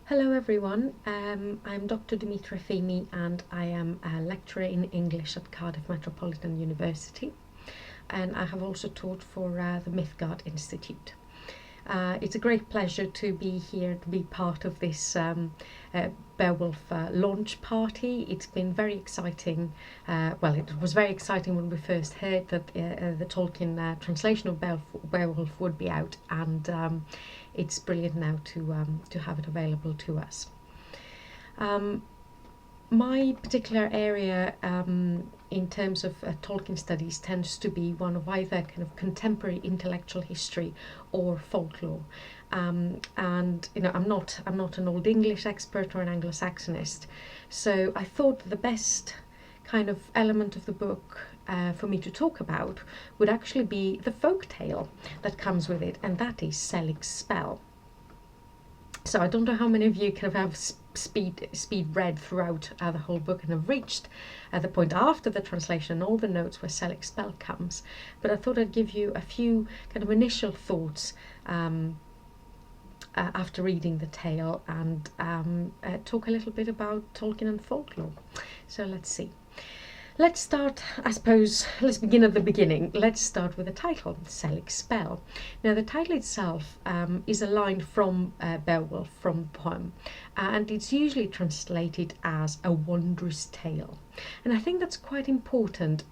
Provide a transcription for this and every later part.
Hello everyone, I'm Dr. Dimitra Fimi and I am a lecturer in English at Cardiff Metropolitan University, and I have also taught for the Mythgard Institute. It's a great pleasure to be here to be part of this Beowulf launch party. It's been very exciting. It was very exciting when we first heard that the Tolkien translation of Beowulf would be out, and it's brilliant now to have it available to us. My particular area in terms of Tolkien studies tends to be one of either kind of contemporary intellectual history or folklore. And I'm not an Old English expert or an Anglo-Saxonist, so I thought the best kind of element of the book for me to talk about would actually be the folk tale that comes with it, and that is Sellic's spell. So I don't know how many of you kind of have speed read throughout the whole book and have reached the point after the translation and all the notes where Sellic's spell comes, but I thought I'd give you a few kind of initial thoughts after reading the tale and talk a little bit about Tolkien and folklore. So let's see. Let's start, I suppose, let's begin at the beginning. Let's start with the title, Sellic's Spell. Now, the title itself is a line from Beowulf, from the poem, and it's usually translated as a wondrous tale. And I think that's quite important.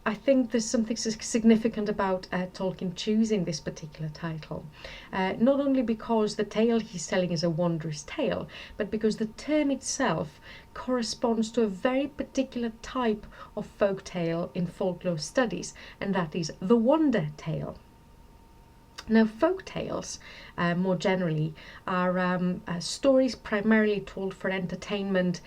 I think there's something significant about Tolkien choosing this particular title, not only because the tale he's telling is a wondrous tale, but because the term itself corresponds to a very particular type of folk tale in folklore studies, and that is the wonder tale. Now, folk tales, more generally, are stories primarily told for entertainment,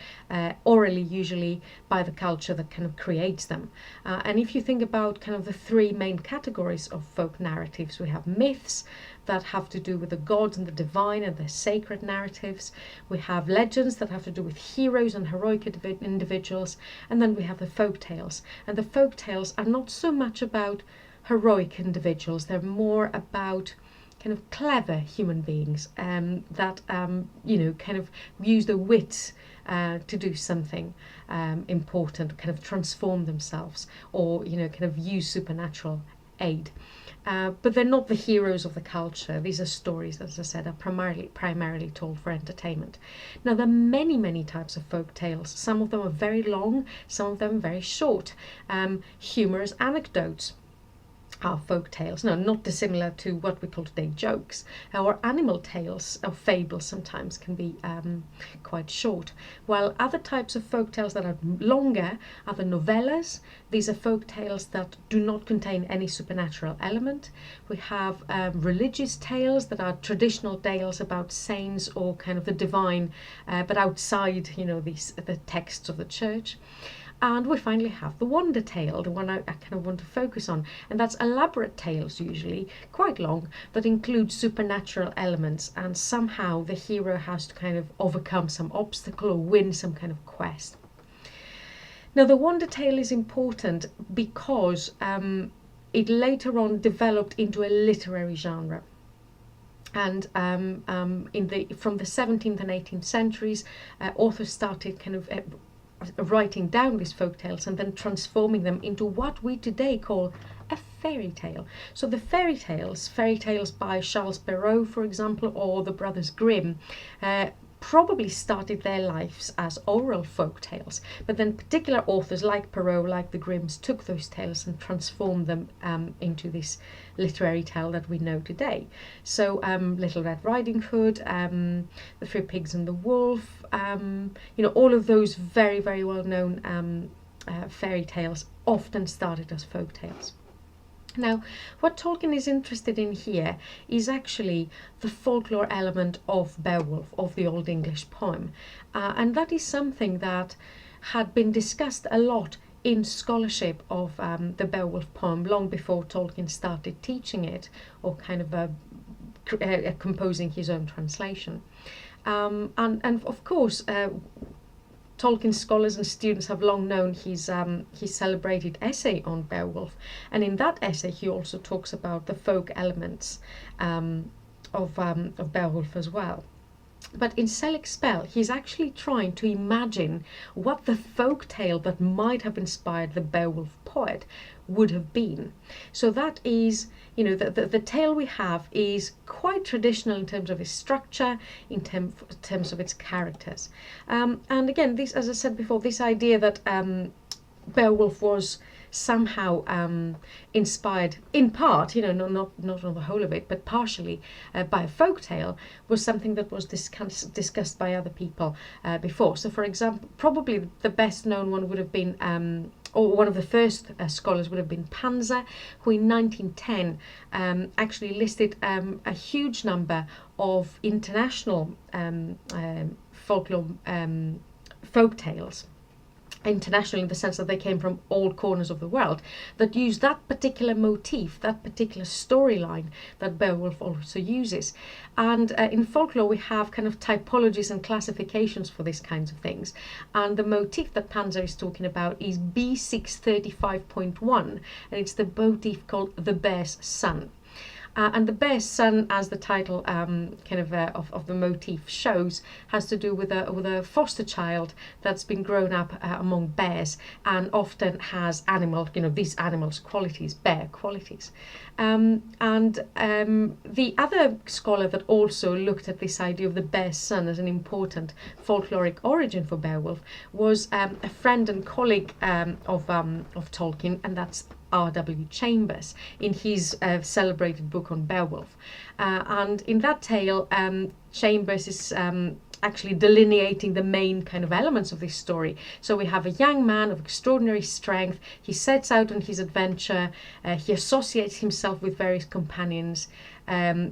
orally usually, by the culture that kind of creates them. And if you think about kind of the three main categories of folk narratives, we have myths that have to do with the gods and the divine and the sacred narratives. We have legends that have to do with heroes and heroic individuals. And then we have the folk tales. And the folk tales are not so much about heroic individuals, they're more about kind of clever human beings that kind of use their wits to do something important, kind of transform themselves, or kind of use supernatural aid. But they're not the heroes of the culture. These are stories, as I said, are primarily told for entertainment. Now, there are many types of folk tales. Some of them are very long, some of them very short. Humorous anecdotes are folk tales, no, not dissimilar to what we call today jokes, or animal tales or fables sometimes can be quite short, while other types of folk tales that are longer are the novellas. These are folk tales that do not contain any supernatural element. We have religious tales that are traditional tales about saints or kind of the divine, but outside the texts of the church. And we finally have the wonder tale, the one I kind of want to focus on, and that's elaborate tales, usually quite long, that include supernatural elements, and somehow the hero has to kind of overcome some obstacle or win some kind of quest. Now, the wonder tale is important because it later on developed into a literary genre. And from the 17th and 18th centuries, authors started kind of writing down these folk tales and then transforming them into what we today call a fairy tale. So the fairy tales by Charles Perrault, for example, or the Brothers Grimm, probably started their lives as oral folk tales, but then particular authors like Perrault, like the Grimms, took those tales and transformed them into this literary tale that we know today. So Little Red Riding Hood, The Three Pigs and the Wolf, all of those very, very well-known fairy tales often started as folk tales. Now, what Tolkien is interested in here is actually the folklore element of Beowulf, of the Old English poem. And that is something that had been discussed a lot in scholarship of the Beowulf poem long before Tolkien started teaching it, or kind of composing his own translation. And of course, Tolkien scholars and students have long known his celebrated essay on Beowulf, and in that essay he also talks about the folk elements of Beowulf as well. But in Sellic's spell, he's actually trying to imagine what the folk tale that might have inspired the Beowulf poet would have been. So that is, the tale we have is quite traditional in terms of its structure, in terms of its characters. And again, this, as I said before, this idea that Beowulf was somehow inspired, in part, not on the whole of it, but partially by a folk tale, was something that was discussed by other people before. So, for example, probably the best known one would have been, or one of the first scholars would have been Panzer, who in 1910 actually listed a huge number of international folklore folk tales. International in the sense that they came from all corners of the world, that use that particular motif, that particular storyline that Beowulf also uses. And in folklore we have kind of typologies and classifications for these kinds of things. And the motif that Panzer is talking about is B635.1, and it's the motif called the bear's son. And the bear's son, as the title of the motif shows, has to do with a foster child that's been grown up among bears and often has these animals' qualities, bear qualities. The other scholar that also looked at this idea of the bear's son as an important folkloric origin for Beowulf was a friend and colleague of Tolkien, and that's R.W. Chambers, in his celebrated book on Beowulf. And in that tale, Chambers is actually delineating the main kind of elements of this story. So we have a young man of extraordinary strength. He sets out on his adventure. He associates himself with various companions.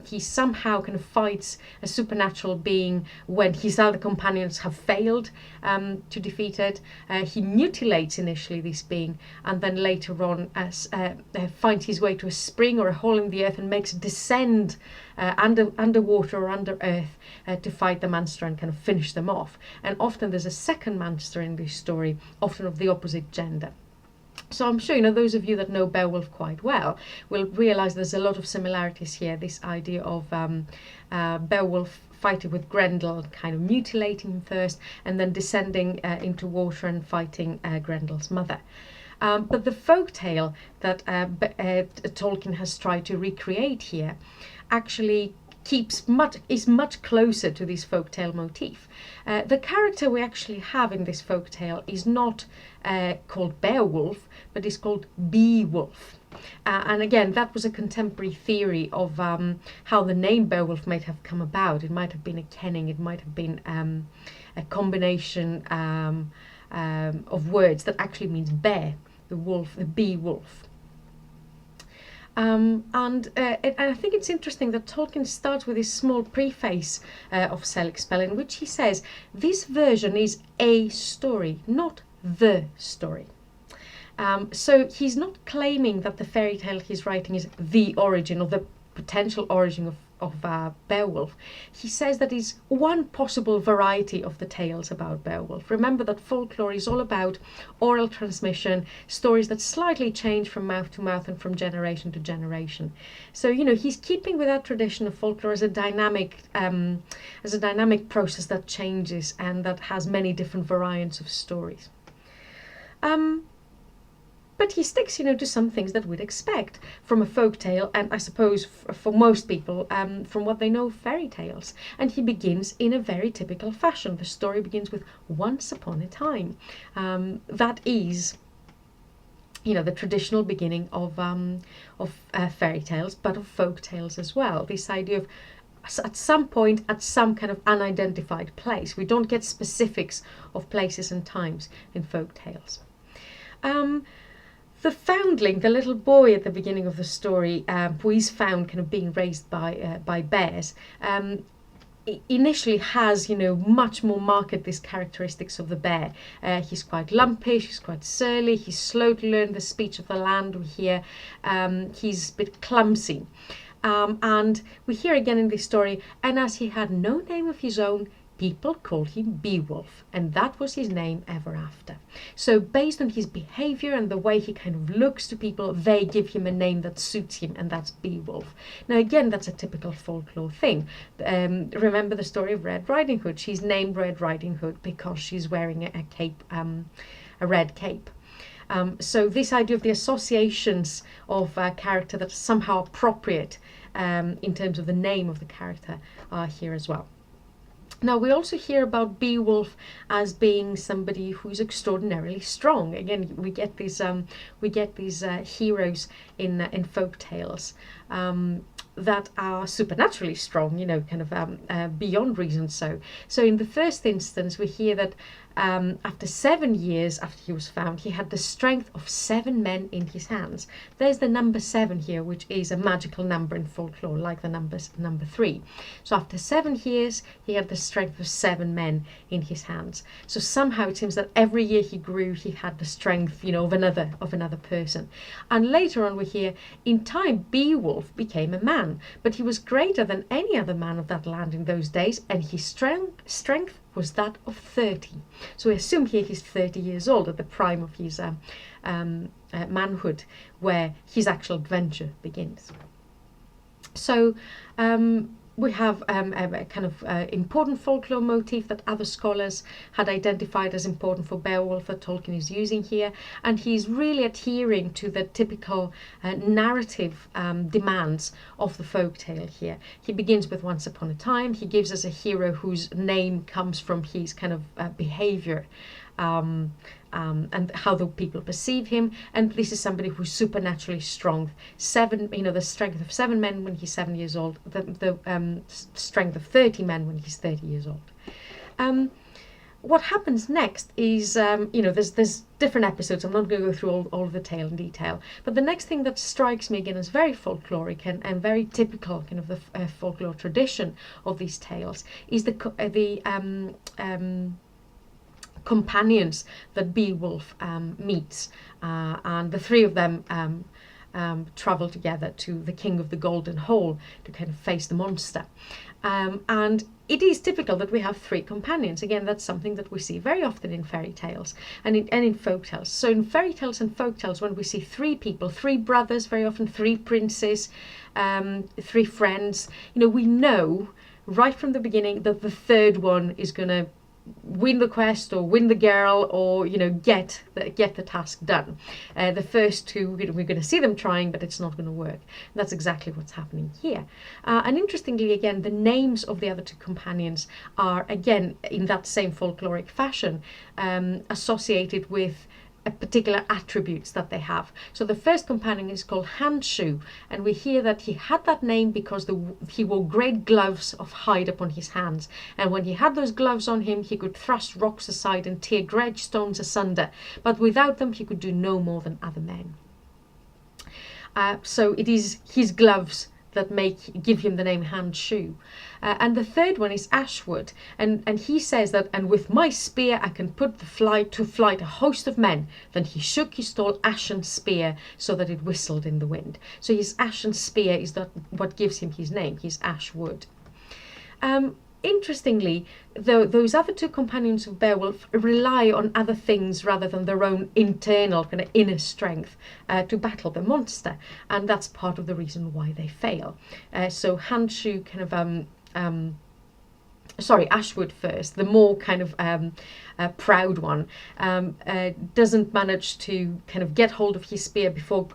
He somehow kind of fights a supernatural being when his other companions have failed to defeat it. He mutilates initially this being, and then later on finds his way to a spring or a hole in the earth and makes it descend underwater or under earth to fight the monster and kind of finish them off. And often there's a second monster in this story, often of the opposite gender. So I'm sure those of you that know Beowulf quite well will realise there's a lot of similarities here. This idea of Beowulf fighting with Grendel, kind of mutilating him first, and then descending into water and fighting Grendel's mother. But the folk tale that Tolkien has tried to recreate here actually is much closer to this folktale motif. The character we actually have in this folktale is not called Beowulf, but is called Beowulf. And again, that was a contemporary theory of how the name Beowulf might have come about. It might have been a kenning, it might have been a combination of words that actually means bear, the wolf, the Beowulf. And I think it's interesting that Tolkien starts with this small preface of Sellic's spell, in which he says this version is a story, not the story. So he's not claiming that the fairy tale he's writing is the origin or the potential origin of Beowulf. He says that it's one possible variety of the tales about Beowulf. Remember that folklore is all about oral transmission, stories that slightly change from mouth to mouth and from generation to generation. So he's keeping with that tradition of folklore as a dynamic process that changes and that has many different variants of stories. But he sticks, to some things that we'd expect from a folk tale, and I suppose for most people, from what they know of fairy tales. And he begins in a very typical fashion. The story begins with once upon a time. That is, the traditional beginning of fairy tales, but of folk tales as well. This idea of at some point, at some kind of unidentified place. We don't get specifics of places and times in folk tales. The foundling, the little boy at the beginning of the story, who is found kind of being raised by bears, initially has, much more marked these characteristics of the bear. He's quite lumpish, he's quite surly, he's slow to learn the speech of the land. We hear he's a bit clumsy. And we hear again in this story, and as he had no name of his own, people called him Beowulf, and that was his name ever after. So based on his behavior and the way he kind of looks to people, they give him a name that suits him, and that's Beowulf. Now again, that's a typical folklore thing. Remember the story of Red Riding Hood. She's named Red Riding Hood because she's wearing a cape, a red cape. So this idea of the associations of a character that are somehow appropriate in terms of the name of the character are here as well. Now we also hear about Beowulf as being somebody who's extraordinarily strong. Again, we get these heroes in folk tales that are supernaturally strong, you know, kind of beyond reason. So in the first instance, we hear that after 7 years after he was found, he had the strength of 7 men in his hands. There's the number 7 here, which is a magical number in folklore, like the number 3. So after 7 years, he had the strength of 7 men in his hands. So somehow it seems that every year he grew, he had the strength, you know, of another person. And later on, we hear in time Beowulf became a man, but he was greater than any other man of that land in those days, and his strength was that of 30. So we assume here he's 30 years old at the prime of his manhood, where his actual adventure begins. So we have a kind of important folklore motif that other scholars had identified as important for Beowulf that Tolkien is using here, and he's really adhering to the typical narrative demands of the folktale here. He begins with once upon a time. He gives us a hero whose name comes from his kind of behavior and how the people perceive him, and this is somebody who's supernaturally strong. 7, you know, the strength of 7 men when he's 7 years old, the strength of 30 men when he's 30 years old. What happens next is, you know, there's different episodes. I'm not going to go through all of the tale in detail, but the next thing that strikes me again as very folkloric and very typical kind of the folklore tradition of these tales is the companions that Beowulf meets, and the 3 of them travel together to the King of the Golden Hole to kind of face the monster. And it is typical that we have 3 companions. Again, that's something that we see very often in fairy tales and in folk tales. So in fairy tales and folk tales, when we see 3 people, 3 brothers, very often 3 princes, 3 friends, you know, we know right from the beginning that the 3rd one is going to win the quest or win the girl, or, you know, get the task done. The first 2, you know, we're going to see them trying, but it's not going to work. And that's exactly what's happening here. And interestingly, again, the names of the other 2 companions are, again, in that same folkloric fashion, associated with particular attributes that they have. So the first companion is called Handshoe, and we hear that he had that name because he wore great gloves of hide upon his hands, and when he had those gloves on him, he could thrust rocks aside and tear great stones asunder, but without them he could do no more than other men. So it is his gloves that give him the name Handshoe. And the 3rd one is Ashwood, and he says that, and with my spear I can put to flight a host of men. Then he shook his tall ashen spear so that it whistled in the wind. So his ashen spear is what gives him his name. He's Ashwood. Interestingly, though, those other 2 companions of Beowulf rely on other things rather than their own internal kind of inner strength to battle the monster, and that's part of the reason why they fail. So Handshoe kind of Ashwood first, the more kind of proud one, doesn't manage to kind of get hold of his spear before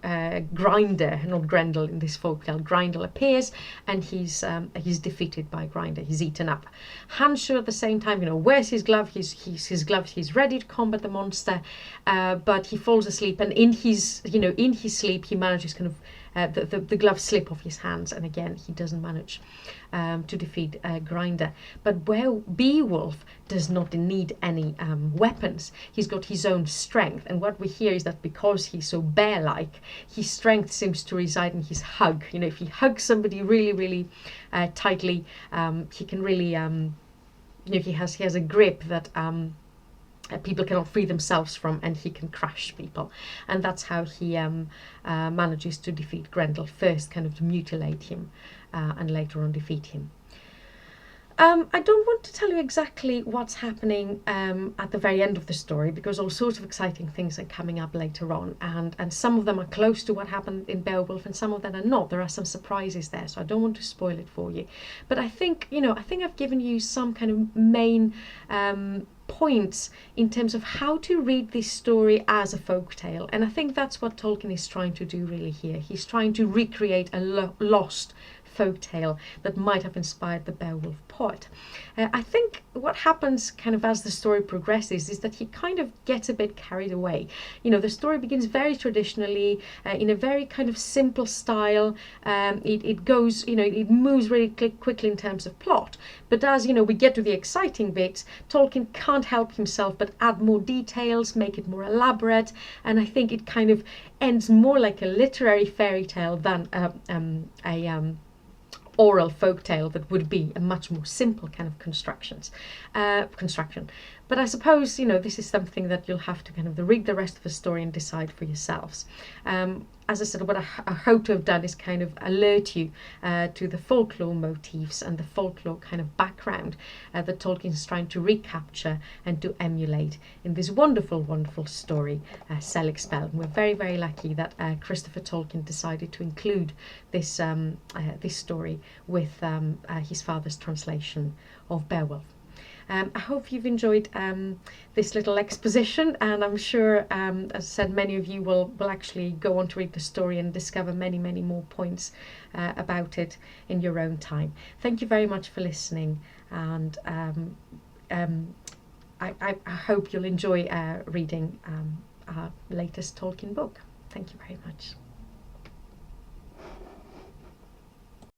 Grinder, not Grendel in this folktale, Grendel appears, and he's defeated by Grinder. He's eaten up. Handshoe at the same time, you know, wears his glove. His gloves. He's ready to combat the monster, but he falls asleep, and in his sleep he manages kind of the gloves slip off his hands, and again he doesn't manage to defeat Grinder. But Beowulf does not need any weapons. He's got his own strength, and what we hear is that because he's so bear-like, his strength seems to reside in his hug. You know, if he hugs somebody really, really tightly, he can really, you know, he has a grip that people cannot free themselves from, and he can crush people, and that's how he manages to defeat Grendel, first kind of to mutilate him and later on defeat him. I don't want to tell you exactly what's happening at the very end of the story, because all sorts of exciting things are coming up later on, and some of them are close to what happened in Beowulf, and some of them are not. There are some surprises there, so I don't want to spoil it for you. But I think I've given you some kind of main points in terms of how to read this story as a folk tale, and I think that's what Tolkien is trying to do really here. He's trying to recreate a lost folk tale that might have inspired the Beowulf poet. I think what happens kind of as the story progresses is that he kind of gets a bit carried away. The story begins very traditionally, in a very kind of simple style. It goes, it moves really quickly in terms of plot. But as we get to the exciting bits, Tolkien can't help himself but add more details, make it more elaborate, and I think it kind of ends more like a literary fairy tale than a oral folk tale that would be a much more simple kind of construction. But I suppose this is something that you'll have to kind of read the rest of the story and decide for yourselves. As I said, what I hope to have done is kind of alert you to the folklore motifs and the folklore kind of background that Tolkien is trying to recapture and to emulate in this wonderful, wonderful story, Sellic Spell. And we're very, very lucky that Christopher Tolkien decided to include this this story with his father's translation of Beowulf. I hope you've enjoyed this little exposition, and I'm sure, as I said, many of you will actually go on to read the story and discover many, many more points about it in your own time. Thank you very much for listening, and I hope you'll enjoy reading our latest Tolkien book. Thank you very much.